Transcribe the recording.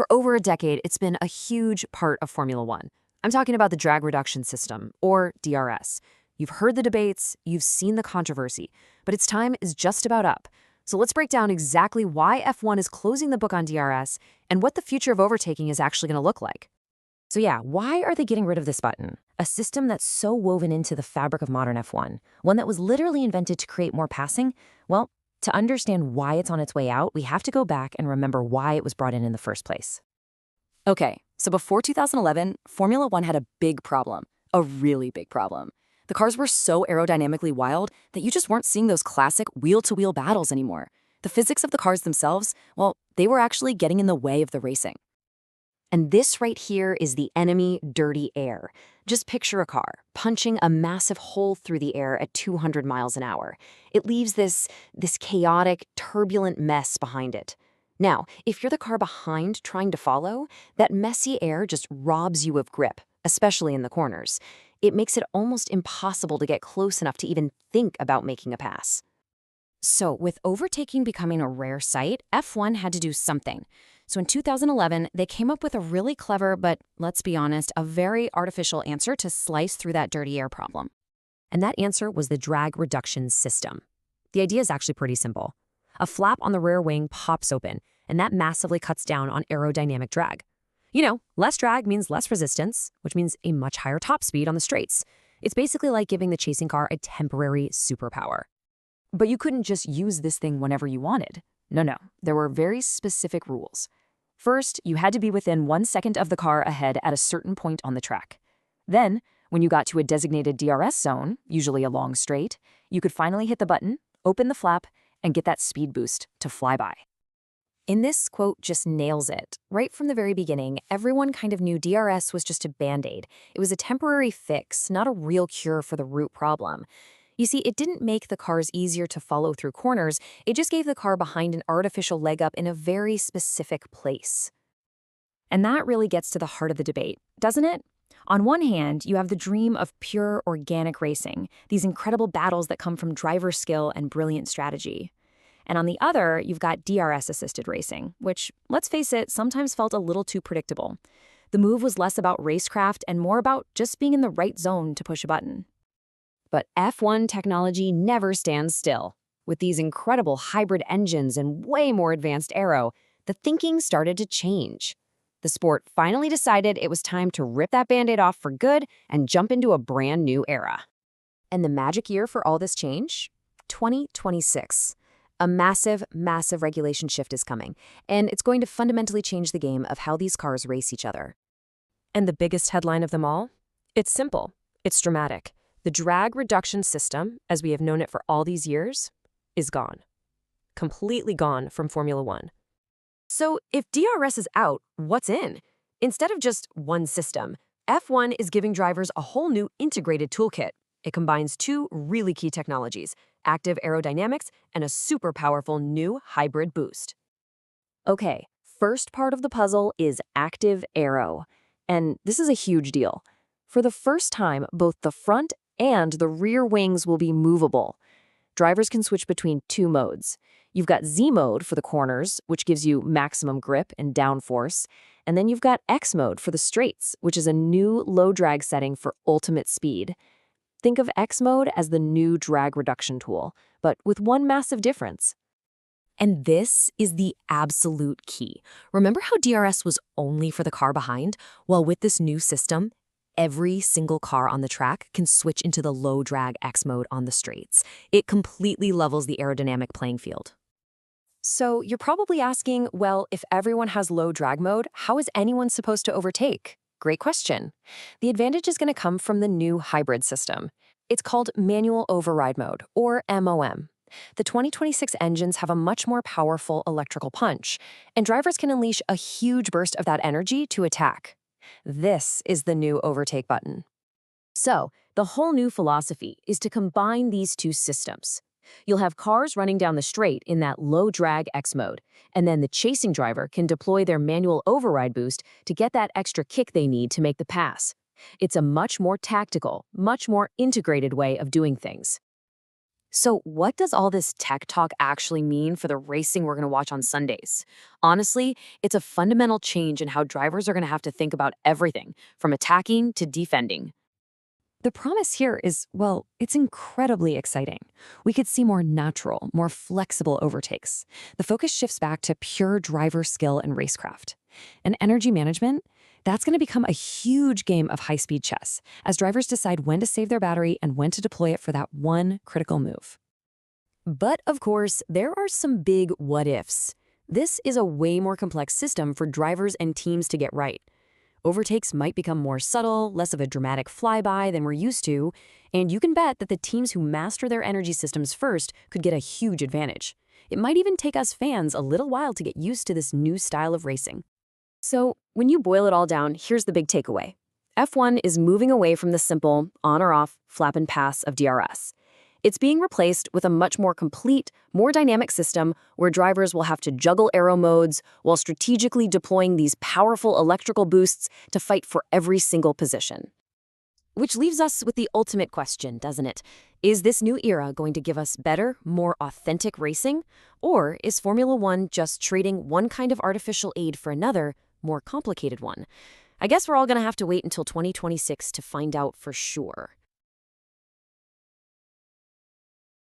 For over a decade, it's been a huge part of Formula One. I'm talking about the drag reduction system, or DRS. You've heard the debates, you've seen the controversy, but its time is just about up. So let's break down exactly why F1 is closing the book on DRS and what the future of overtaking is actually going to look like. So yeah, why are they getting rid of this button? A system that's so woven into the fabric of modern F1, one that was literally invented to create more passing? Well, to understand why it's on its way out, we have to go back and remember why it was brought in the first place. Okay, so before 2011, Formula One had a big problem, a really big problem. The cars were so aerodynamically wild that you just weren't seeing those classic wheel-to-wheel battles anymore. The physics of the cars themselves, well, they were actually getting in the way of the racing. And this right here is the enemy dirty air. Just picture a car punching a massive hole through the air at 200 miles an hour. It leaves this chaotic, turbulent mess behind it. Now, if you're the car behind trying to follow, that messy air just robs you of grip, especially in the corners. It makes it almost impossible to get close enough to even think about making a pass. So with overtaking becoming a rare sight, F1 had to do something. So in 2011, they came up with a really clever, but let's be honest, a very artificial answer to slice through that dirty air problem. And that answer was the drag reduction system. The idea is actually pretty simple. A flap on the rear wing pops open, and that massively cuts down on aerodynamic drag. You know, less drag means less resistance, which means a much higher top speed on the straights. It's basically like giving the chasing car a temporary superpower. But you couldn't just use this thing whenever you wanted. No, there were very specific rules. First, you had to be within 1 second of the car ahead at a certain point on the track. Then, when you got to a designated DRS zone, usually a long straight, you could finally hit the button, open the flap, and get that speed boost to fly by. And this quote just nails it. Right from the very beginning, everyone kind of knew DRS was just a band-aid. It was a temporary fix, not a real cure for the root problem. You see, it didn't make the cars easier to follow through corners, it just gave the car behind an artificial leg up in a very specific place. And that really gets to the heart of the debate, doesn't it? On one hand, you have the dream of pure organic racing, these incredible battles that come from driver skill and brilliant strategy. And on the other, you've got DRS-assisted racing, which, let's face it, sometimes felt a little too predictable. The move was less about racecraft and more about just being in the right zone to push a button. But F1 technology never stands still. With these incredible hybrid engines and way more advanced aero, the thinking started to change. The sport finally decided it was time to rip that Band-Aid off for good and jump into a brand new era. And the magic year for all this change? 2026. A massive, massive regulation shift is coming, and it's going to fundamentally change the game of how these cars race each other. And the biggest headline of them all? It's simple. It's dramatic. The drag reduction system, as we have known it for all these years, is gone. Completely gone from Formula One. So if DRS is out, what's in? Instead of just one system, F1 is giving drivers a whole new integrated toolkit. It combines two really key technologies, active aerodynamics and a super powerful new hybrid boost. Okay, first part of the puzzle is active aero. And this is a huge deal. For the first time, both the front and the rear wings will be movable. Drivers can switch between two modes. You've got Z mode for the corners, which gives you maximum grip and downforce. And then you've got X mode for the straights, which is a new low drag setting for ultimate speed. Think of X mode as the new drag reduction tool, but with one massive difference. And this is the absolute key. Remember how DRS was only for the car behind? Well, with this new system, every single car on the track can switch into the low drag X mode on the straights. It completely levels the aerodynamic playing field. So you're probably asking, well, if everyone has low drag mode, how is anyone supposed to overtake? Great question. The advantage is going to come from the new hybrid system. It's called manual override mode, or MOM. The 2026 engines have a much more powerful electrical punch, and drivers can unleash a huge burst of that energy to attack. This is the new overtake button. So, the whole new philosophy is to combine these two systems. You'll have cars running down the straight in that low drag X mode, and then the chasing driver can deploy their manual override boost to get that extra kick they need to make the pass. It's a much more tactical, much more integrated way of doing things. So, what does all this tech talk actually mean for the racing we're going to watch on Sundays? Honestly, it's a fundamental change in how drivers are going to have to think about everything, from attacking to defending. The promise here is, well, it's incredibly exciting. We could see more natural, more flexible overtakes. The focus shifts back to pure driver skill and racecraft. And energy management, that's going to become a huge game of high-speed chess as drivers decide when to save their battery and when to deploy it for that one critical move. But of course, there are some big what ifs. This is a way more complex system for drivers and teams to get right. Overtakes might become more subtle, less of a dramatic flyby than we're used to, and you can bet that the teams who master their energy systems first could get a huge advantage. It might even take us fans a little while to get used to this new style of racing. So, when you boil it all down, here's the big takeaway. F1 is moving away from the simple on or off, flap and pass of DRS. It's being replaced with a much more complete, more dynamic system where drivers will have to juggle aero modes while strategically deploying these powerful electrical boosts to fight for every single position. Which leaves us with the ultimate question, doesn't it? Is this new era going to give us better, more authentic racing? Or is Formula One just trading one kind of artificial aid for another, more complicated one? I guess we're all going to have to wait until 2026 to find out for sure.